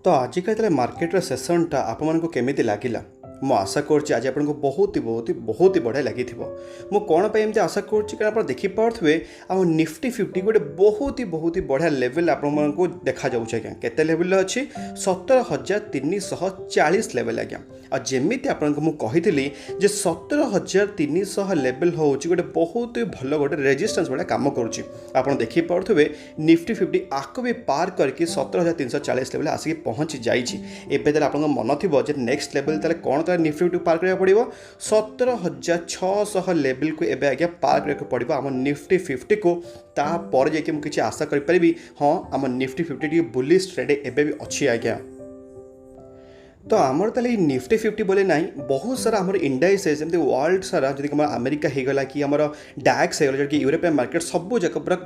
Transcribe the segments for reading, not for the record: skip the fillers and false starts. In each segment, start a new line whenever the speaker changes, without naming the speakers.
तो आजिकल मार्केट सेसनटा आपको केमी लगिला मु आशा करुँच आज आपको बहुत ही बढ़िया लगी मु कौन पर एमती आशा करुँच देखिपे आम निफ्टी 50 गोटे बहुत ही बढ़िया लेवल आपको देखा जाऊँच केते लेवल अच्छी 17,340 लेवल आज्ञा आमती आपको कही 17,300 लेवल हूँ गोटे बहुत ही भल गोटे रेजिस्टेंस भाया कम करुँच आप देखिपे निफ्टी 50 आपको भी पार करके 17,340 लेवल आसिक पहुँची जाइए आप मन थी नेक्स्ट लेवल कौन निफ्टी 50 पार करा पड़ो 17,600 लेवल को एवं आज्ञा पार करा पड़ो आम निफ्टी 50 को तापर जाकि मुझे आशा करी हाँ आम निफ्टी 50 बुलिश ट्रेंड एवं भी अच्छी आज्ञा। तो आमर ताले निफ्टी 50 बोले ना बहुत सारा आम इंडाइसेस जमी वर्ल्ड सारा जब अमेरिका होगला कि आम डैक्स होगा जो यूरोपियन मार्केट सब जगह पूरा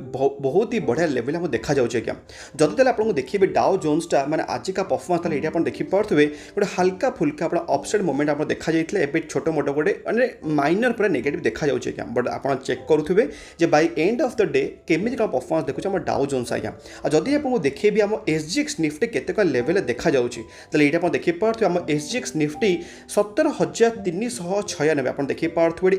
बहुत ही बढ़िया लेवल हम देखा जाऊँच आज्ञा जदि आपको देखिए डाउ जोन्सटा माने आजिका परफॉर्मेंस ये आप देखिपे गोटे हल्का फुल्का आप अपसाइड मोमेंट आप देखा जाए छोट मोट गोटे मैंने माइनर पूरा नेगेटिव देखा जाऊँच आज्ञा बट आप चेक करुवे जे by end of the day केमी कौन परफॉर्मेंस देखुचे आम डाउ जोन्स आज्ञा जदि आपको देखिए आम एसजीएक्स निफ्टी केते लेवल देखा जाऊँच ये आप देखिए आम एसजीएक्स निफ्टी 17,396 आप देखिए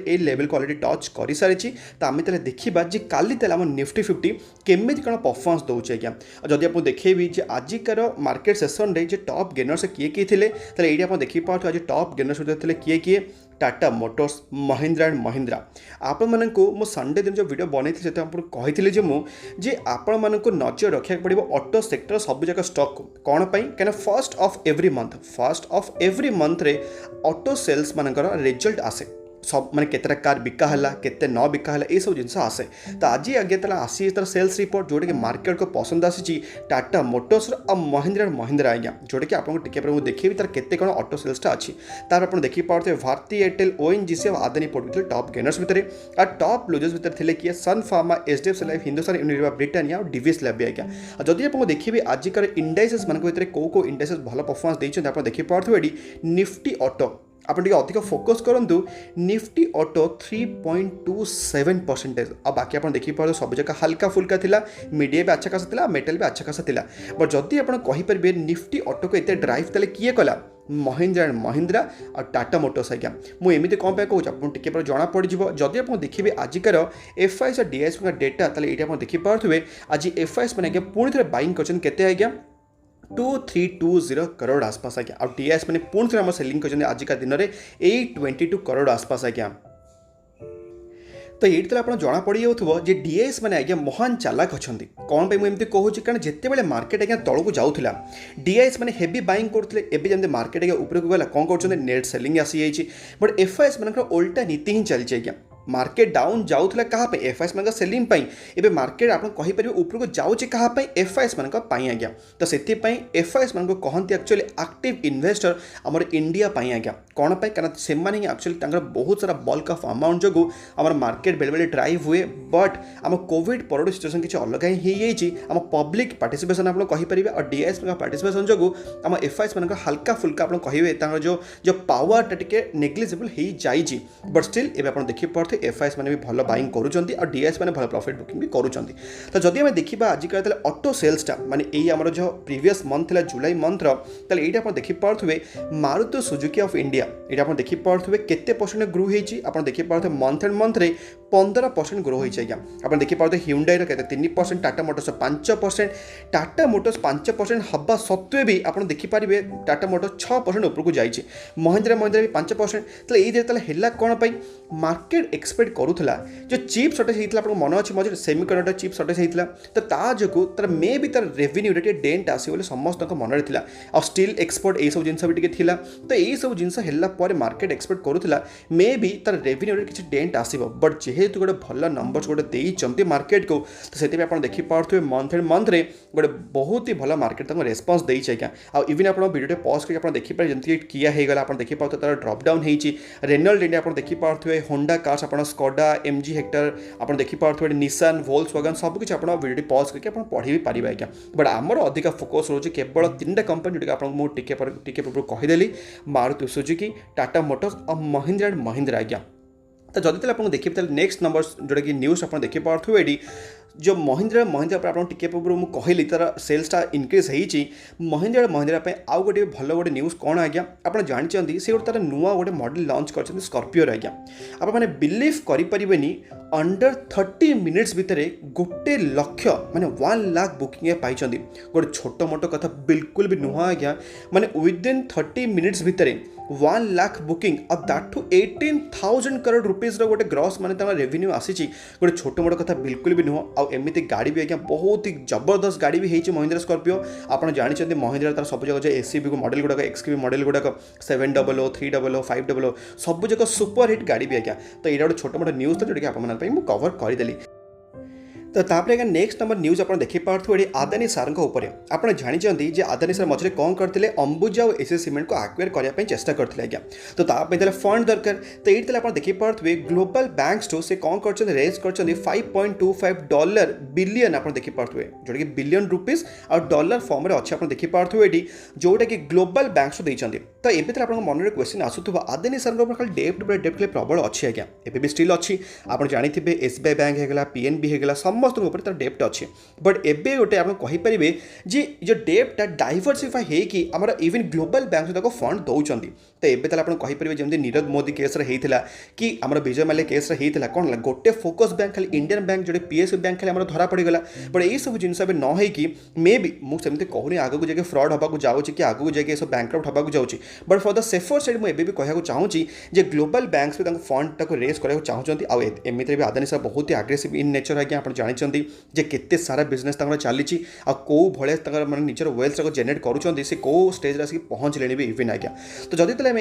ये लेवल को अलरेडी टच कर सारी तो आम देखा जे काली आम निफ्टी 50 केमी कौन परफॉर्मेंस दूचे आज्ञा जदि आप देखिए आजिकार मार्केट सेसन रे टॉप गेनर्स किए किए ये आप देखिए आज टॉप गेनर्स किए किए टाटा मोटर्स महिंद्रा एंड महिंद्रा आपण मानक मो संडे दिन जो वीडियो बनई थी कही मुझे आपण मानक नजर रखा पड़ो ऑटो सेक्टर सब जगह स्टॉक कौन कहीं फर्स्ट ऑफ एवरी मंथ रे ऑटो सेल्स मानकर रिजल्ट आसे सब माने केतटा कार बिका हला केते न बिका हला ये सब जिनस आसे तो आज आगे तला आसी तर सेल्स रिपोर्ट जोटा कि मार्केट को पसंद आसी टाटा मोटर्स और महिंद्रा महिंद्रा आज्ञा जोटा कि आपको टिके देखिए तार केते कौन ऑटो सेल्सटा अच्छी तार आप देखिए पारे भारती एयरटेल ओएनजीसी और आदानी पोर्ट टॉप गेनर्स भितर और टॉप लूजर्स भितर थे किए सन फार्मा एचडीएफसी लाइफ हिंदुस्तान यूनिलिवर ब्रिटानिया और डीवीएस लैब आज्ञा जदि आप देखिए आजिकार इंडाइसेस मान कौ इंडाइसेस भल परफॉर्मेंस देखते आप देखिए पारे निफ्टी ऑटो आप अधिक फोकस करूँ निफ्टी ऑटो 3.27% और बाकी आप देखिए सब जगह हल्का फुल्का थिला मीडिया भी अच्छा खासा थिला मेटल भी अच्छा खासा थिला बट जदि आप कहींपारे निफ्टी ऑटो को एत ड्राइव ताले किए कला महिंद्रा एंड महिंद्रा और टाटा मोटर्स आज्ञा मुझे कौन पे कहूँ आपको टिके जना पड़ जदि आप देखिए आजिकार एफआईएस और डीआईएस डेटा ताले ये आप देखिए आज एफआईएस मैंने आज्ञा पुणी थे बाइंग कर आज्ञा 2320 करोड़ आसपास आज्ञा और डीआईएस मैंने पुणी थे सेलिंग कर आजिका दिन में 822 करोड़ आसपास आज्ञा तो ये आप जना पड़ जाऊँ जे डीएस मैंने आज्ञा महान चालाक अच्छा कौन पे मुझे कहूँ कारण जिते मार्केट आज्ञा तौक जाऊला डीएस मैंने हेवी बाइंग करते एवं जमी मार्केट आज्ञा ऊपर को गला कौन कर नेट सेलिंग आसी जाइए बट एफआईएस मान उल्टा नीति ही चलती आज्ञा मार्केट डाउन जाऊला क्या एफआईएस मान सेलिंग एवं मार्केट आप कहींपर ऊपर को जाऊँचे क्या एफआईएस मान आज्ञा तो से एफआईएस मान कहते एक्चुअली एक्टिव इन्वेस्टर आम इंडिया आज्ञा कौन कारण से एक्चुअली बहुत सारा बल्क ऑफ अमाउंट जो आम मार्केट बेले बेले ड्राइव हुए बट आम कोविड पर सिचुएसन किसी अलग ही आम पब्लिक पार्टिसिपेशन आप कहींपर और डीएस पार्टिसिपेशन जो आम एफआईएस मान हल्का फुल्का आप कहे जो पावर टे नेग्लिजिबल हो जाइए बट स्टिल एवं आप देखिए एफआईएस मैंने भी भल बाइंग करुँच और डीएस मैंने भल प्रॉफिट बुकिंग भी करुँच तो जदि आम देखा आजिकल ऑटो सेल्सटा माने यही आमर जो प्रीवियस मंथ था जुलाई मंथ ये आप देखिपे मारुति सुजुकी ऑफ इंडिया ये आप देखिपे केते परसेंट ग्रो होती आप देखिपे मंथ एंड मंथ 15% ग्रो होती आज्ञा आप देखिपे ह्यूंडाई के 3% टाटा मोटर्स 5% टाटा मोटर्स 5% हवा सत्वे भी आप देखिपारे टाटा मोटर्स 6% उपरको जाइए महिंद्रा महिंद्रा भी 5% तो ये है कौन मार्केट एक्सपेक्ट करूला जो चिप सर्टेज होता है मन अच्छे मझे सेमिकंडक्टर चिप सर्टेज होता तो ताजू तार मे भी तार रेवेन्यू टे डेंट आसो समस्त मन था आ स्टील एक्सपोर्ट यही सब जिन भी टे तो यही सब जिन मार्केट एक्सपेक्ट करूला मे भी तार रेवेन्यू किसी डेंट आसो बट जेहेतु गोटे भल नंबर्स गोटे देते मार्केट को तो से देखिपे मंथ एंड मंथ गोटे बहुत ही भल मार्केट रेस्पन्स देती आज्ञा आउ इवन आप वीडियो पॉज करके देखिपारे जमी किया होगा आप देखिपे तार ड्रप डाउन होती रेनल्ड इंडिया आप देखिपे होंडा कार्स आप स्कोडा एमजी हेक्टर आप देखिपे निसान वोल्क्सवैगन सबकि आप वीडियो पॉज करके पढ़ी भी पारे आज्ञा बट आमर अधिक फोकस रोचे केवल 3टा कंपनी जोटा आपको टिके पूर्व कहीदेली मारुति सुजुकी टाटा मोटर्स और महिंद्रा एंड महिंद्रा आज्ञा तो जदि आपको देखिए नेक्स्ट नंबर जोटा कि न्यूज आप देखिपे ये जो महिंद्रा पर आप टिके पूर्व मुझे कहली तार सेल्सटा इनक्रिज होती महिंद्रा आउ गोटे भल गोटे न्यूज कौन आज्ञा आप जानते से गोटे तार नुआ गोटे मॉडल लॉन्च कर स्कॉर्पियो आज्ञा आप मैंने बिलीव करें अंडर 30 मिनिट्स भितर गोटे लक्ष माने 1 लाख बुकिंग पाई गोटे छोट मोट कथा बिल्कुल भी नुह आज्ञा माने विदिन 30 मिनिट्स भितर 1 लाख बुकिंग और दैट टू 18,000 करोड़ रुपीज गोटे ग्रॉस माने रेवेन्यू आसी गोटे छोट मोट कथा बिल्कुल भी नुह आमती गाड़ी भी आज्ञा बहुत ही जबरदस्त गाड़ी भी होती महिंद्रा स्कॉर्पियो आप जानते महिंद्रा तार सब जगह एसयूवी को मॉडल गुड़ाक एक्सयूवी मॉडल गुड़ाक 700 300 500 सब जगह सुपर हिट गाड़ी भी आज्ञा तो यहाँ गोटे छोट मोट न्यूज था जोटा कि आप कवर करदेली तो तापर आगे नेक्स्ट नंबर न्यूज आप देखिपे ये आदानी सार आप जानते जे आदानी सार मझे कौन करते अंबुजा और एसएस सीमेंट को आक्वायर करने चेष्टा करते आज्ञा तो तापर फंड दरकार तो ये आप देखिपे ग्लोबल बैंक्स टू से कौन कर रेज कर $5.25 बिलियन आप देखिपे जोटा कि बिलियन रुपीज और डॉलर फॉर्म में अच्छे आप देखिपे ये जोटा कि ग्लोबल बैंक्स देते तो ये आप मन में क्वेश्चन आसूब आदानी सार खाली डेप्ट खाली प्रबल अच्छी आज्ञा एवं भी स्टिल अच्छी आप जानते एसबीआई बैंक होगा पीएनबी होगा समस्त तार डेप्ट अच्छे बट एबे गोटे आप कहींपारे जे जो डेप्टा डाइवर्सीफाई होगी आम इवन ग्लोबल बैंक फंड दौरान तो ये आप कहींपारे जमी नीरव मोदी केस होता कि आम विजय माल्या केस होता कौन है गोटे फोकस बैंक खाली इंडियन बैंक जो पीएसयू बैंक खाली आम धरा पड़गला बट यही सब जिन न होगी मे भी मुझे कहूनी आगू जाके फ्रड हाँक जाऊँगी कि आगू जाके सब बैंक्रप्ट हाँक जाऊँगी but for the safer side मुझे भी कहूँ चाहूँगी जे ग्लोबल बैंक्स भी फंड टाक रेज कराया चाहते आमती भी आदानी साहब बहुत ही आग्रेसिव इन नेचर आज्ञा आप जानते जे केते सारा बिजनेस चली कौ भाया मैं निजर वेल्थ जेनेट करुँच से कौ स्टेज आसिक पहुँचले भी इवन आज्ञा तो जदि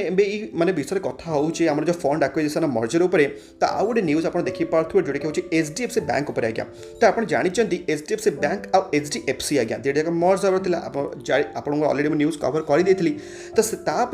माने विषय कथा होची आम जो फंड एक्विजिशन मर्जर उपर तो आउ गोटे न्यूज आप देखिपे जोटा कि हूँ एचडीएफसी बैंक उपर आज्ञा तो आप जानते एचडीएफसी बैंक आ एचडीएफसी आज्ञा जो मर्ज होता आपको अलरेडी न्यूज कवर कर तो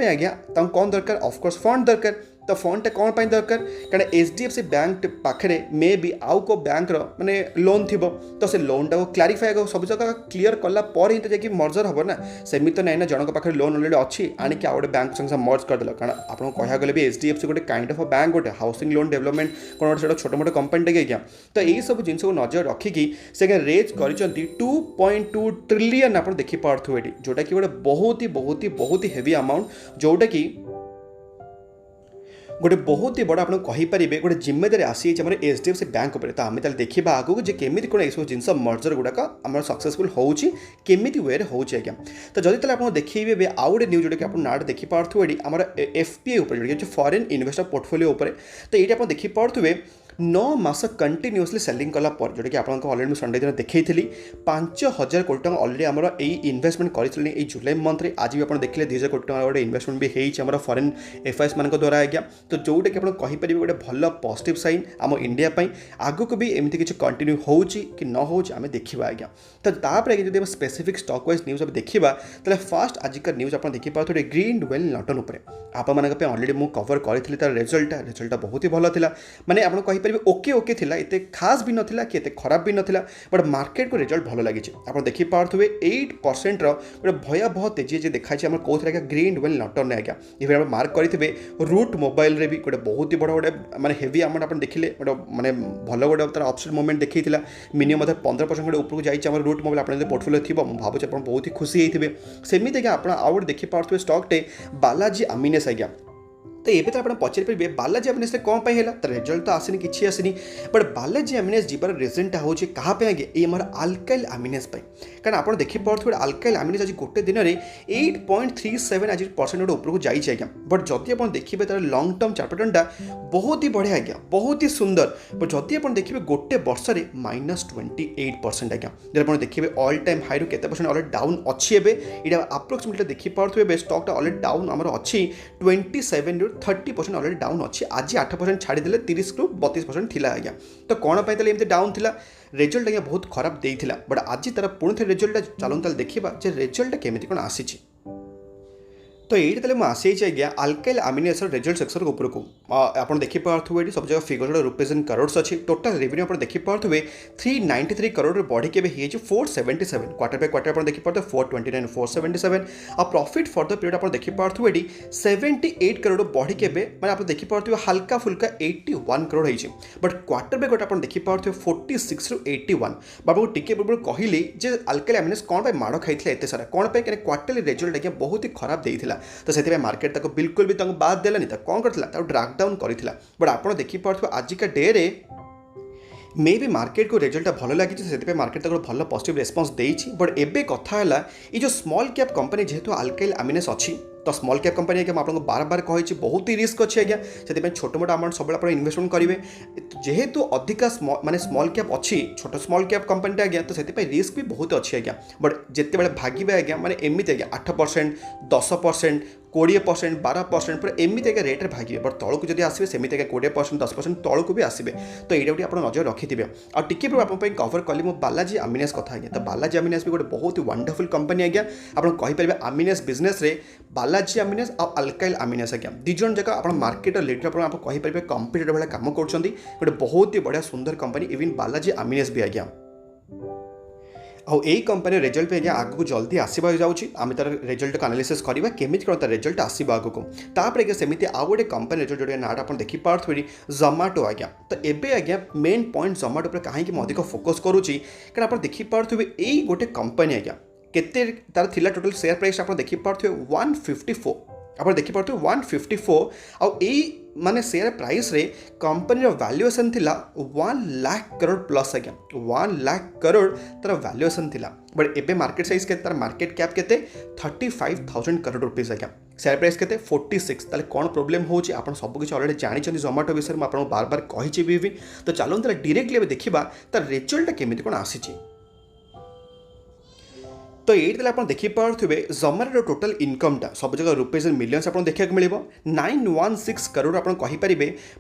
आज्ञा कौन दरकार ऑफकोर्स फंड दरकार तो फंडटा कौन पाई दरकार कारण एचडीएफसी बैंक पाखे मे भी आउ को बैंक माने लोन थी तो से लोनटा को क्लारीफाई सब जगह क्लीयर कला ही तो जाकि मर्जर हम ना सेमती तो ना जनक पाखे लोन अलरेडी अच्छी आणिक आउ गोटे बैंक संगे मर्ज करदेल कारण आपको कह गले भी एचडीएफसी गोटे काइंड ऑफ बैंक गोटे हाउसिंग लोन डेवलपमेंट कौन गोटे छोट मोट कंपनी टे आज्ञा तो यही सब जिन को नजर रखिकी से रेज कर 2.2 ट्रिलियन आप देखिपे जोटा कि गोटे बहुत ही हेवी अमाउंट जोटा कि गोटे बहुत ही बड़ा आप कहींपारे गोटे जिम्मेदारी आसी एचडीएफसी बैंक उपर तो आम देखा आगू जे केमी कौन यह जिन मर्जर गुड़ाक आम सक्सेसफुल होमी वे होगा तो जदि आप देखिए आउ गोटे न्यूज जोटा कि आप नाट देखिपे आम एफपीआई उपर फॉरेन इन्वेस्टर पोर्टफोलियो उपर तो ये आप देखिपे 9 मास कंटिन्यूअसली सेलिंग कला पर जोटा कि आपको अलरेडी संडे दिन देखी 5,000 कोटी टका अलरेडी आम इन्वेस्टमेंट कर जुलाई मंथ में आज भी आप देखिए 2,000 कोटी टका गोटे इन्वेस्टमेंट भी होम फॉरेन एफआईएस मान द्वारा आज्ञा तो जोटा कि कहींपारे गोटे भल पॉजिटिव साइन आम इंडिया आगू को भी एमती किसी कंटिन्यू हो कि न हो आम देखा आज्ञा तो तापर जब स्पेसिफिक स्टॉक वाइज न्यूज देखा तो फास्ट आजिका न्यूज आप देखिपे ग्रीनवेल नॉटन उपर आप अलरेडी मुझे कवर करी तार रिजल्टा बहुत ही भल था माने आप कहींपारे ओके ओके थिला इते खास भी नथिला कि इते खराब भी नथिला बट मार्केट को रिजल्ट भल लगी आप देखिपे 8% गोटे भयावह तेजी जे देखाई आम कौन ग्रीनवेल नॉटन आज्ञा ये आप मार्क करेंगे रूट मोबाइल रे भी गोटे बहुत ही बड़ा गोटे माने हेवी अमाउंट आप देखिले गोटे माने भल गोटे तार अपसाइड मूवमेंट देखा मिनिमम 15% गोटे उपरको जाइए रूट मोबाइल आप पोर्टफोलियो थी भावुँ आप बहुत ही खुशी होते सेमती आप आउ गोटे देखिपे स्टॉकटे बालाजी अमिनेस आज्ञा तो ये तो आप पचारि पारे बालाजी अमिनेस कौन पाई है तो रिजल्ट तो आसनी कि आसनी बट बालाजी अमिनेस जीवार रिजनटा हूँ क्या ये आम आल्काइल अमिनेस कारण आप देखिपे आल्काइल अमिनेस आज गोटे दिन में 8.37 आज परसेंट गोटे उपरको जाइए आज्ञा बट जदि आप देखिए तार लंग टर्म चार्टटा बहुत ही बढ़िया आज्ञा बहुत ही सुंदर बट जदि आप देखिए गोटे वर्ष -28% आज्ञा जब आप देखिए ऑल टाइम हाई रू के अलरेडी डाउन अच्छी ये अप्रोक्सीमेटली देखिपे स्टॉकटा अलरेडी डाउन आम अच्छी 27 ରୁ 30% अलरेडी डाउन अच्छी आज 8% छाड़ीदे 30 ରୁ 32% थिला आज्ञा तो कौन पाई एमती डाउन थिला रिजल्ट आज्ञा बहुत खराब देइथिला बट आज तार पुणी थे रिजल्ट चलता देखा जे रिजल्ट केमी कौन आसी तो ये मुझे आसी आज्ञा आल्काइल अमिनेस रिजल्ट सेक्शन उपरको आप देखिपे ये सब जगह फिगर रुपीज इन करोड्स अच्छी टोटाल रेवेन्यू आप देखिपे 393 करोड़ बढ़ी के 477 क्वार्टर बाय क्वार्टर आप देखिपे 429 477 आ प्रॉफिट फॉर द पीरियड आप देखिपे ये 78 करोड़ बढ़ी के मैंने आप देखिपे हल्का फुल्का 81 करोड़ होती बट क्वार्टर बाय क्वार्टर आप देखिपे 46 ରୁ 81 बाबू टिके पूर्व कहली जे अल्काइल अमाइन्स कौन पे माड़ खाई एत सारा कौन पे क्वार्टरली रिजल्ट आज्ञा बहुत ही खराब देता तो से मार्केट बिल्कुल भी बाद देलानी कौन करता ड्राग डाउन करथिला बट आपण देखि पारथो आजिका डे रे मे भी मार्केट को रिजल्ट भल लगी से मार्केट तक भल पॉजिटिव रेस्पॉन्स देछि बट एबे कथा है ये जो स्मॉल कैप कंपनी जेहेतु अल्काइल अमाइन्स अच्छी तो स्मॉल कैप कंपनी आज्ञा आपको बार बार कही बहुत ही रिस्क अच्छी आज्ञा से छोट मोट अमाउंट सब आप इन्वेस्टमेंट करेंगे जेहेतु अधिका माने स्मॉल कैप अच्छी छोट स्मॉल कैप कंपनी आज्ञा तो से रिस्क भी बहुत अच्छी आज्ञा बट जिते भागे आज्ञा माने एमती आज्ञा 8% 10% 20% 12% पूरा एमती आज्ञा रेट्रे भागे बट तौक जब आसवे सेमती आज्ञा 20% 10% तौक भी आसवे तो यहाँ भी आप नजर रखिथे और टिके आप कवर कली मो बालाजी अमिनेस कथा आज्ञा तो बालाजी अमिनेस भी गोटे बहुत ही वंडरफुल कंपनी आज्ञा आप कहींपर अमिनेस बिजनेस रे बालाजी अमिनेस और अल्काइल अमिनेस आज्ञा दिजन जगह आप मार्केट लीडर आप कहींपर कंपिटेटर भाई काम कर गोटे बहुत ही बढ़िया सुंदर कंपनी इवन बालाजी अमिनेस भी आज्ञा आउ यही कंपनी रिजल्ट पे आगू जल्दी आसवा जाऊँगी आम तार रिजल्ट को एनालिसिस करवा केमी कौन तार रिजल्ट आसो आगू तापर सेमती आउ गोटे कंपनी रिजल्ट जो नाटा आप देखिपे जोमाटो आज्ञा तो एबे आज्ञा मेन पॉइंट जोमाटो पर कहीं अधिक फोकस करुँची कारण आप देखिपे यही गोटे कंपनी आज्ञा केते तार थिला टोटल शेयर प्राइस आप देखिपे 154 आप देखिपे 154 आउ यही माने शेयर प्राइस रे कंपनी वैल्यूएशन थिला 1 लाख करोड़ प्लस आज्ञा 1 लाख करोड़ तार वैल्यूएशन थिला बट एबे मार्केट साइज के तार मार्केट कैप केते 35,000 करोड़ रुपीस आज्ञा शेयर प्राइस केते 46 ताले कौन प्रोब्लेम होची आपण सब किछ ऑलरेडी जानि जोमाटो विषय में आपण बार बार कहिछि भी तो चलो ताले डायरेक्टली देखिबा तार रिजल्ट केमिति कोन आसीची तो ये आप देखिपे जोमाटो टोटल इनकमटा सब जगह रुपीज इन मिलियंस आप देखा मिले 916 करोड़ आप कहींपर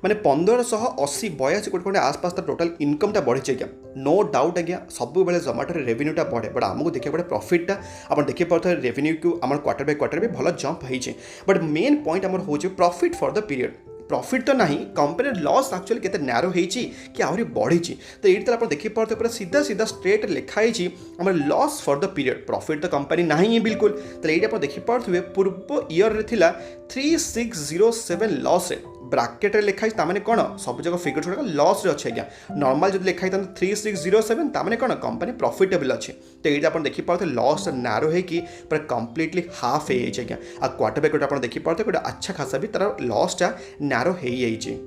माने 1580 82 कोटी आसपास टोटल इनकमटा बढ़ी आज्ञा नो डाउट आज्ञा सब बेले जोमाटो रेवेन्यूटा बढ़े बट आमको देखा पड़े प्रॉफिटा आप देखिपे रेवेन्यू को आम क्वार्टर बाय क्वार्टर भी भल जंप होइछे बट मेन पॉइंट आमर हो profit for the period profit तो नहीं कंपनी लॉस एक्चुअली केते नैरो होईची कि आहरी बढ़ी तो ये आप देखिपे पूरा सीधा सीधा स्ट्रेट लिखाई आम loss for the period profit तो कंपनी नहीं बिल्कुल तो ये आप देखिपे पूर्व ईयर रे थिला 3607 लॉस रे ब्राकेट रे लिखाई तामाने कोन सब जगह फिगर छोड़ा लॉस रे अच्छे आज्ञा नॉर्मल जब लिखाई 3607 तामाने कोन कंपनी प्रॉफिटेबल अच्छे तो ये आप देखिपे लॉस नैरो है कि पूरा कंप्लीटली हाफ है आज्ञा आ क्वार्टर बाय क्वार्टर आप देखिपे गोटे अच्छा खासा भी तार लॉसटा नैरो हो जाइए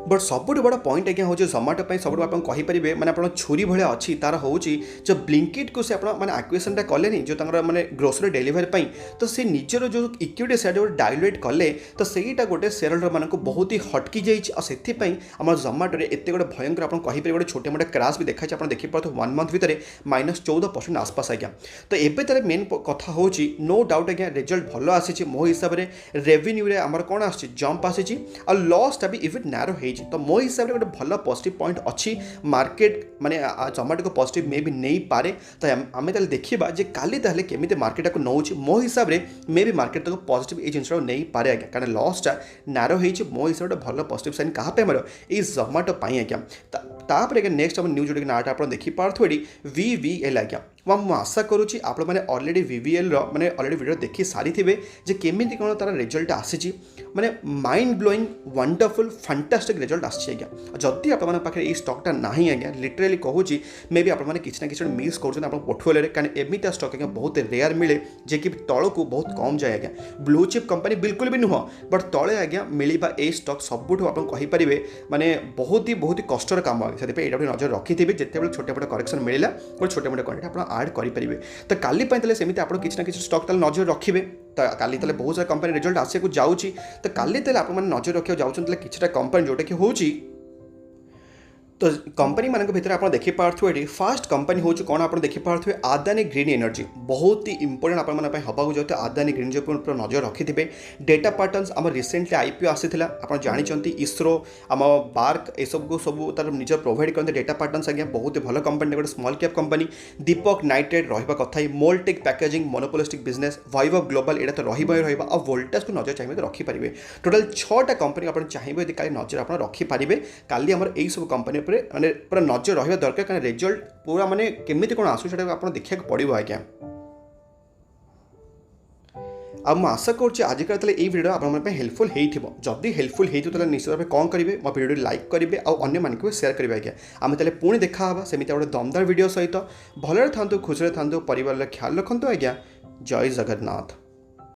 बट सबुठ बड़ा पॉइंट आज्ञा हूँ जोमाटो सब आप कहींपर मैंने आप छुरी भाया अच्छी तार हूँ जो ब्लिंकिट को से मैंने आक्विजिशनटा कले जो मैंने ग्रोसरी डेलीवरी तो से निजर जो इक्विटी शेयर जो डाइल्यूट कले तो सहीटा गोटे शेयर होल्डर मान बहुत ही हटकी जाइए आम जोमाटो एत गोटे भयंकर आप कहींपर गोटे छोटे मोटे क्राश भी देखा आप देखिए 1 मंथ भितर -14% आसपास आज्ञा तो एबे तार मेन कथा हूँ नो डाउट आज्ञा रिजल्ट भल आसी मो हिसाब से रेवेन्यू आमर कौन आसी जंप आसी लॉसटा भी इवन नैरो हो तो मो हिसाब से गोटे भल पॉजिटिव पॉइंट अच्छी मार्केट माने जोमाटो को पॉजिटिव मे भी नहीं पारे तो आम देखा जे काली ताले केमिति मार्केट को नौची मो हिसाब से मे भी मार्केट को पॉजिटिव ये जिन नहीं पारे आज्ञा कारण लॉसटा नैरो हो मो हिसाब से भल पॉजिटिव साइन क्या आमर ये जोमाटो आज्ञा तापर नेक्स्ट आम न्यूज जोटे नाटा आप देखिपे VVL आज्ञा मुझे आशा करुँची आप मैंने ऑलरेडी VVL मैंने ऑलरेडी वीडियो देखी सारी थे जे केमिति कौन तार रिजल्ट आसी माने mind blowing wonderful fantastic result आसी आज्ञा जदि आप ये स्टॉकटा नहीं आज्ञा लिटराली कहूँ मे भी आपने किसी ना कि मिस कर पोर्टफोलियो कारण एमती स्टॉक आज्ञा बहुत रेयर मिले जे कि तल को बहुत कम जाए आज्ञा ब्लू चिप कंपनी बिल्कुल भी नुह बट तले आज्ञा मिलवा ए स्टॉक सबुठ आप कहींपर माने बहुत ही कष्टर काम आगे से नजर रखी थे जिते छोटे मोटे करेक्शन मिला गोटे छोटे मोटे क्वांटिटी आप आड करेंगे तो काली सेमती आप किसी ना कि स्टॉक नजर रखिए तो काली बहुत सारा कंपनी रिजल्ट आसको जाऊँगी तो काली आप नजर रखा जाऊँ किसी कंपनी जोटा कि हूँ तो कंपनी मान भितर आप देखिपे ये फास्ट कंपनी हूँ कौन आप देखिपे आदानी ग्रीन एनर्जी बहुत ही इंपोर्टेंट आप हवा जाते आदानी ग्रीन एनर्जी पूरा नजर रखिथे डेटा पैटर्न्स आम रिसेंटली आईपीओ आसाला आप जानते इसरो आम बार्क एसब को सब तार निज प्रोवाइड करते डेटा पैटर्न्स आज्ञा बहुत ही भल कंपनी गोटे स्मॉल कैप कंपनी दीपक नाइट्रेट रहा कथा ही मोल्टेक पैकेजिंग मोनोपोलिस्टिक बिजनेस वैभव ग्लोबल यहाँ तो रहा और वोल्टास को नजर चाहिए तो रखिपारे टोटाल 6टा कंपनी आप चाहिए यदि काली नजर आप रखिपारे काली आम यही सब कंपनी माने पूरा नजर रहा दरकार कारण रिजल्ट पूरा माने केमिति कोन आसु सेटा आपन देखिया पड़िबो आज्ञा अब मैं आशा करुँच आजिकल तले ये वीडियो आप हेल्पफुल होइथिबो जदि हेल्पफुल होइथिबो तले निश्चित भाव कौन करेंगे मो वीडियो लाइक करेंगे और अन्य मानक शेयर करेंगे आज्ञा आम तले पुणी देखा सेमिति गोटे दमदार वीडियो सहित भलरे थांतु खुशी थांतु परिवार ख्याल रखंतु आज्ञा जय जगन्नाथ।